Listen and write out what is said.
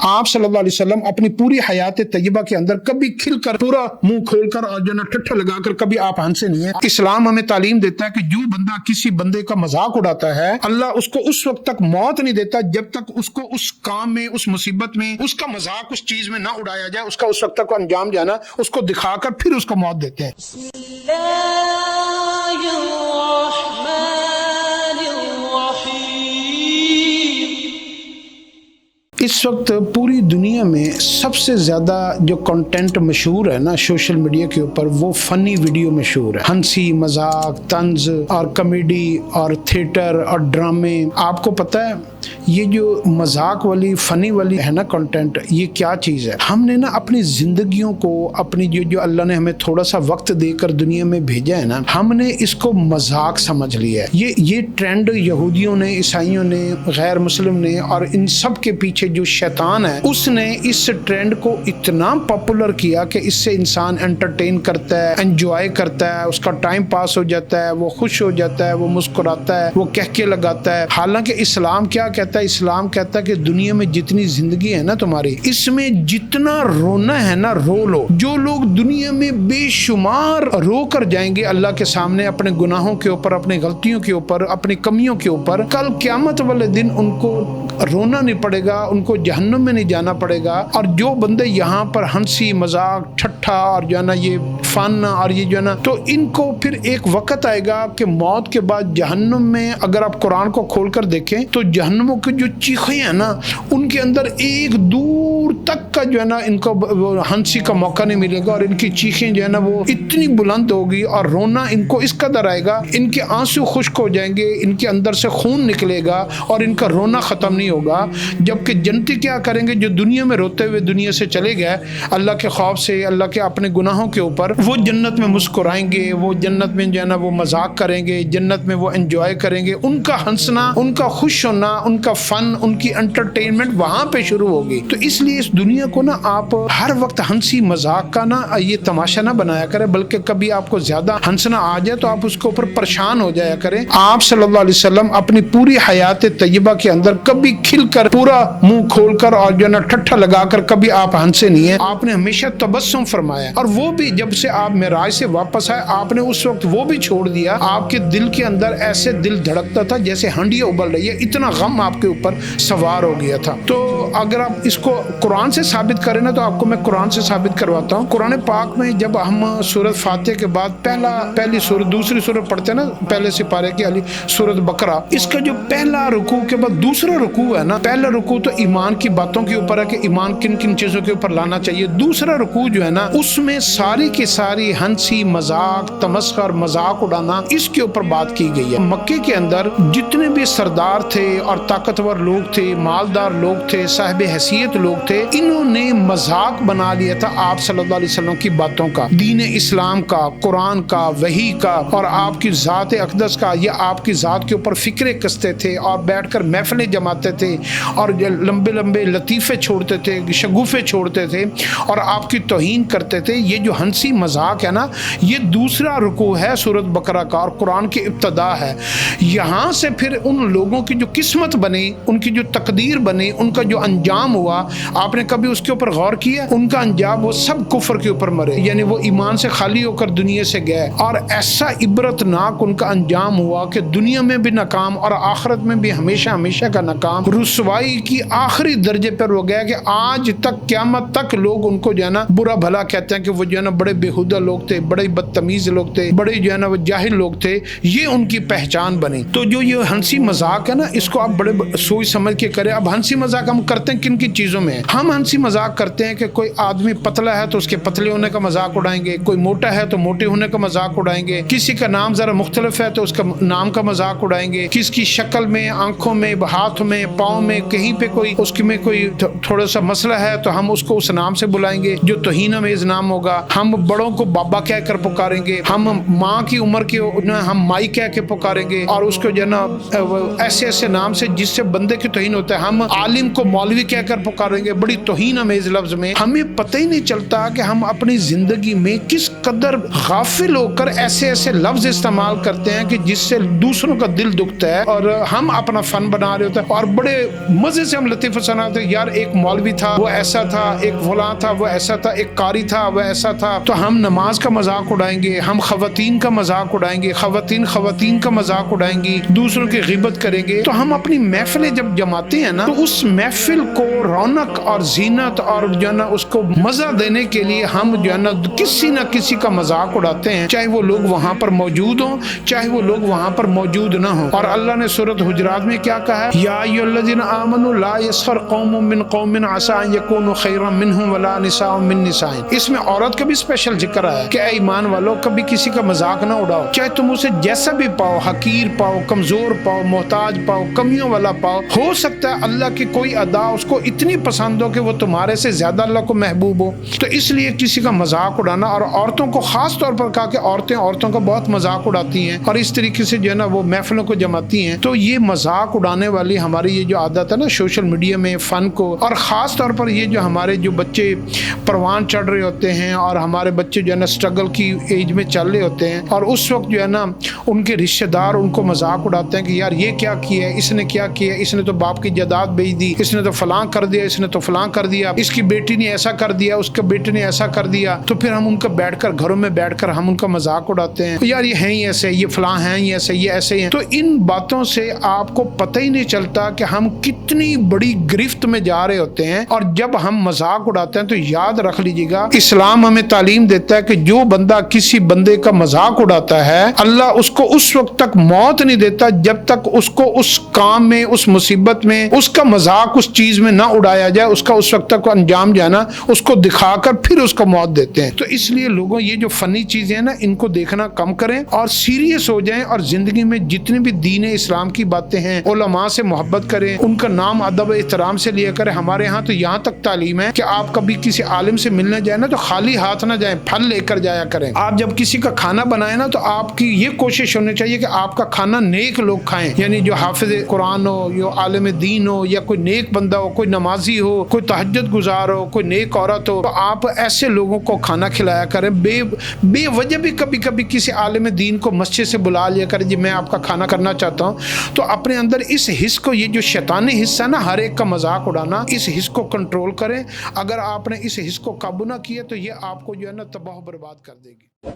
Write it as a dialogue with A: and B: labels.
A: آپ صلی اللہ علیہ وسلم اپنی پوری حیات طیبہ کے اندر کبھی کھل کر پورا منہ کھول کر اور جو نا ٹھٹھا لگا کر کبھی آپ ہنسے نہیں ہیں۔ اسلام ہمیں تعلیم دیتا ہے کہ جو بندہ کسی بندے کا مذاق اڑاتا ہے اللہ اس کو اس وقت تک موت نہیں دیتا جب تک اس کو اس کام میں، اس مصیبت میں، اس کا مذاق اس چیز میں نہ اڑایا جائے، اس کا اس وقت تک انجام جانا اس کو دکھا کر پھر اس کو موت دیتے ہیں۔ اس وقت پوری دنیا میں سب سے زیادہ جو کنٹینٹ مشہور ہے نا سوشل میڈیا کے اوپر، وہ فنی ویڈیو مشہور ہے۔ ہنسی، مذاق، طنز اور کامیڈی اور تھیٹر اور ڈرامے۔ آپ کو پتہ ہے یہ جو مذاق والی فنی والی ہے نا کنٹینٹ، یہ کیا چیز ہے؟ ہم نے نا اپنی زندگیوں کو، اپنی جو اللہ نے ہمیں تھوڑا سا وقت دے کر دنیا میں بھیجا ہے نا، ہم نے اس کو مذاق سمجھ لیا ہے۔ یہ ٹرینڈ یہودیوں نے، عیسائیوں نے، غیر مسلم نے اور ان سب کے پیچھے جو شیطان ہے اس نے اس ٹرینڈ کو اتنا پاپولر کیا کہ اس سے انسان انٹرٹین کرتا ہے، انجوائے کرتا ہے، اس کا ٹائم پاس ہو جاتا ہے، وہ خوش ہو جاتا ہے، وہ مسکراتا ہے، وہ کہکے لگاتا ہے۔ حالانکہ اسلام کیا کہتا ہے؟ اسلام کہتا ہے کہ دنیا میں جتنی زندگی ہے نا تمہاری، اس میں جتنا رونا ہے نا رو لو۔ جو لوگ دنیا میں بے شمار رو کر جائیں گے اللہ کے سامنے اپنے گناہوں کے اوپر، اپنی غلطیوں کے اوپر، اپنی کمیوں کے اوپر، کل قیامت والے دن ان کو رونا نہیں پڑے گا، ان کو جہنم میں نہیں جانا پڑے گا۔ اور جو بندے یہاں پر ہنسی، مذاق، ٹھٹھا اور جو ہے نا یہ فن اور یہ جو ہے نا، تو ان کو پھر ایک وقت آئے گا کہ موت کے بعد جہنم میں، اگر آپ قرآن کو کھول کر دیکھیں تو جہنموں کی جو چیخیں ہیں نا ان کے اندر ایک دور تک کا جو ہے نا ان کو ہنسی کا موقع نہیں ملے گا، اور ان کی چیخیں جو ہے نا وہ اتنی بلند ہوگی اور رونا ان کو اس قدر آئے گا، ان کے آنسو خشک ہو جائیں گے، ان کے اندر سے خون نکلے گا اور ان کا رونا ختم نہیں ہوگا۔ جبکہ جنتی کیا کریں گے؟ جو دنیا میں روتے ہوئے دنیا سے چلے گئے اللہ کے خوف سے، اللہ کے اپنے گناہوں کے اوپر، وہ جنت میں مسکرائیں گے، وہ جنت میں جو ہے نا وہ مذاق کریں گے، جنت میں وہ انجوائے کریں گے۔ ان کا ہنسنا، ان کا خوش ہونا، ان کا فن، ان کی انٹرٹینمنٹ وہاں پہ شروع ہوگی۔ تو اس لیے اس دنیا کو نا آپ ہر وقت ہنسی مذاق کا نا یہ تماشا نہ بنایا کریں، بلکہ کبھی آپ کو زیادہ ہنسنا آ جائے تو آپ اس کے اوپر پریشان ہو جایا کریں۔ آپ صلی اللہ علیہ وسلم اپنی پوری حیات طیبہ کے اندر کبھی کھل کر، پورا منہ کھول کر اور جو ہے نا ٹھٹھا لگا کر کبھی آپ ہنسے نہیں ہیں۔ آپ نے ہمیشہ تبسم فرمایا، اور وہ بھی جب سے آپ معراج سے واپس آئے آپ نے اس وقت وہ بھی چھوڑ دیا۔ آپ کے دل کے اندر ایسے دل دھڑکتا تھا جیسے ہنڈیاں ابل رہی ہے، اتنا غم آپ کے اوپر سوار ہو گیا تھا۔ تو اگر آپ اس کو قرآن سے ثابت کریں نا تو آپ کو میں قرآن سے ثابت کرواتا ہوں۔ قرآن پاک میں جب ہم سورۃ فاتحہ کے بعد پہلی سورت، دوسری سورت پڑھتے ہیں نا پہلے سپارے کی علی سورۃ بقرہ، اس کا جو پہلا رکوع کے بعد دوسرا رکوع ہے نا، پہلا رکوع تو ایمان کی باتوں کے اوپر ہے کہ ایمان کن کن چیزوں کے اوپر لانا چاہیے۔ دوسرا رکوع جو ہے نا اس میں ساری کی ساری ہنسی، مذاق، تمسخر، مذاق اڑانا، اس کے اوپر بات کی گئی ہے۔ مکے کے اندر جتنے بھی سردار تھے اور طاقتور لوگ تھے، مالدار لوگ تھے، صاحب حیثیت لوگ تھے، انہوں نے مذاق بنا لیا تھا آپ صلی اللہ علیہ وسلم کی باتوں کا، دین اسلام کا، قرآن کا، وحی کا، اور آپ کی ذات اقدس کا، یا آپ کی ذات کے اوپر فکرے کستے تھے اور بیٹھ کر محفلیں جماتے تھے اور لمبے لمبے لطیفے چھوڑتے تھے، شگوفے چھوڑتے تھے اور آپ کی توہین کرتے تھے۔ یہ جو ہنسی مذاق ہے نا، یہ دوسرا رکوع ہے سورۃ بقرہ کا اور قرآن کی ابتدا ہے۔ یہاں سے پھر ان لوگوں کی جو قسمت بنی، ان کی جو تقدیر بنی، ان کا جو انجام ہوا، آپ نے کبھی اس کے اوپر غور کیا؟ ان کا انجام وہ سب کفر کے اوپر مرے، یعنی وہ ایمان سے خالی ہو کر دنیا سے گئے، اور ایسا عبرتناک ان کا انجام ہوا کہ دنیا میں بھی ناکام اور آخرت میں بھی ہمیشہ ہمیشہ کا ناکام، رسوائی کی آخری درجے پر ہو گیا کہ آج تک قیامت تک لوگ ان کو جو ہے نا برا بھلا کہتے ہیں کہ وہ جو ہے نا بڑے بےہودہ لوگ تھے، بڑے بدتمیز لوگ تھے، بڑے جو ہے نا وہ جاہل لوگ تھے، یہ ان کی پہچان بنی۔ تو جو یہ ہنسی مذاق ہے نا، اس کو آپ بڑے سوچ سمجھ کے کریں۔ اب ہنسی مذاق ہم کرتے ہیں کن کن چیزوں میں؟ ہم ہنسی مذاق کرتے ہیں کہ کوئی آدمی پتلا ہے تو اس کے پتلے ہونے کا مذاق اڑائیں گے، کوئی موٹا ہے تو موٹے ہونے کا مذاق اڑائیں گے، کسی کا نام ذرا مختلف ہے تو اس کا نام کا مذاق اڑائیں گے، کس کی شکل میں، آنکھوں میں، ہاتھ میں، پاؤں میں، کہیں پہ کوئی اس میں کوئی تھوڑا سا مسئلہ ہے تو ہم اس کو اس نام سے بلائیں گے جو توہین آمیز نام ہوگا۔ ہم بڑوں کو بابا کہہ کر پکاریں گے، ہم ماں کی عمر کے ہم مائی کہہ کے پکاریں گے، اور اس کو جو ہے نا ایسے ایسے نام سے جس سے بندے کی توہین ہوتا ہے۔ ہم عالم کو مولوی کہہ کر پکاریں گے بڑی توہین آمیز لفظ میں۔ ہمیں پتہ ہی نہیں چلتا کہ ہم اپنی زندگی میں کس قدر غافل ہو کر ایسے ایسے لفظ استعمال کرتے ہیں کہ جس سے دوسروں کا دل دکھتا ہے، اور ہم اپنا فن بنا رہے ہوتے ہیں اور بڑے مزے سے ہم لطیفہ سناتے ہیں، یار ایک مولوی تھا وہ ایسا تھا، ایک فلاں تھا وہ ایسا تھا، ایک قاری تھا وہ ایسا تھا، تو ہم نماز کا مذاق اڑائیں گے، ہم خواتین کا مذاق اڑائیں گے، خواتین کا مذاق اڑائیں گی، دوسروں کی غیبت کریں گے۔ تو ہم اپنی محفلیں جب جماتے ہیں نا، تو اس محفل کو رونق اور زینت اور جو ہے نا اس کو مزہ دینے کے لیے ہم جو ہے نا کسی نہ کسی کا مذاق اڑاتے ہیں، چاہے وہ لوگ وہاں پر موجود ہوں، چاہے وہ لوگ وہاں پر موجود نہ ہوں۔ اور اللہ نے سورۃ حجرات میں کیا کہا ہے؟ یا ایھا الذین آمنوا لا یسخر قوم من قوم عسى ان یکونوا خیرا منهم ولا نساء من نساء۔ اس میں عورت کا بھی اسپیشل ذکر ہے کہ اے ایمان والو، کبھی کسی کا مذاق نہ اڑاؤ، چاہے تم اسے جیسا بھی پاؤ، حقیر پاؤ، کمزور پاؤ، محتاج پاؤ، کمیوں والا پاؤ۔ ہو سکتا ہے اللہ کی کوئی ادا اس کو اتنی پسند ہو کہ وہ تمہارے سے زیادہ اللہ کو محبوب ہو۔ تو اس لیے کسی کا مذاق اڑانا، اور عورتوں کو خاص طور پر کہا کہ عورتوں کا بہت مذاق اڑاتی ہیں اور اس طریقے سے جو ہے نا وہ محفلوں کو جماتی ہیں۔ تو یہ مذاق اڑانے والی ہماری یہ جو عادت ہے نا سوشل میڈیا میں فن کو، اور خاص طور پر یہ جو ہمارے جو بچے پروان چڑھ رہے ہوتے ہیں اور ہمارے بچے جو ہے نا اسٹرگل کی ایج میں چل رہے ہوتے ہیں، اور اس وقت جو ہے نا ان کے رشتہ دار ان کو مذاق اڑاتے ہیں کہ یار یہ کیا کیا ہے، اس نے کیا کیا، اس نے تو باپ کی جائیداد بیچ دی، اس نے تو فلاں کر دیا، اس نے تو فلاں کر دیا، اس کی بیٹی نے ایسا کر دیا، اس کے بیٹے نے ایسا کر دیا۔ تو پھر ہم ان کا بیٹھ کر گھروں میں بیٹھ کر ہم ان کا مذاق اڑاتے ہیں، یار یہ ہیں ہی ایسے، یہ فلاں ہیں ہی ایسے، یہ ایسے ہیں۔ تو ان باتوں سے آپ کو پتہ ہی نہیں چلتا کہ ہم کتنی بڑی گرفت میں جا رہے ہوتے ہیں۔ اور جب ہم مذاق اڑاتے ہیں تو یاد رکھ لیجیے گا، اسلام ہمیں تعلیم دیتا ہے کہ جو بندہ کسی بندے کا مذاق اڑاتا ہے، اللہ اس کو اس وقت تک موت نہیں دیتا جب تک اس کو اس کام میں، اس مصیبت میں، اس کا مذاق اس چیز میں نہ اڑایا جائے، اس کا اس وقت تک انجام جانا اس کو دکھا کر پھر اس کو موت دیتے ہیں۔ تو اس لیے لوگوں یہ جو فنی چیزیں ہیں نا، ان کو دیکھنا کم کریں اور سیریس ہو جائیں، اور زندگی میں جتنی بھی دین اسلام کی باتیں ہیں، علماء سے محبت کریں، ان کا نام ادب احترام سے لیا کریں۔ ہمارے ہاں تو یہاں تک تعلیم ہے کہ آپ کبھی کسی عالم سے ملنے جائیں نا تو خالی ہاتھ نہ جائیں، پھل لے کر جایا کریں۔ آپ جب کسی کا کھانا بنائیں نا تو آپ کی یہ کوشش ہونی چاہیے کہ آپ کا کھانا نیک لوگ کھائیں، یعنی جو حافظ قرآن ہو، یا عالم دین ہو، یا کوئی نیک بندہ ہو، کوئی نمازی ہو، کوئی تہجد گزار ہو، کوئی نیک عورت ہو، تو آپ ایسے لوگوں کو کھانا کھلایا کریں۔ بے وجہ بھی کبھی کبھی کسی عالم دین کو مسجد سے بلا لیا کریں، جی میں آپ کا کھانا کرنا چاہتا ہوں۔ تو اپنے اندر اس حص کو، یہ جو شیطانی حصہ ہے نا ہر ایک کا مذاق اڑانا، اس حص کو کنٹرول کریں۔ اگر آپ نے اس حص کو قابو نہ کیا تو یہ آپ کو جو ہے نا تباہ و برباد کر دے گی۔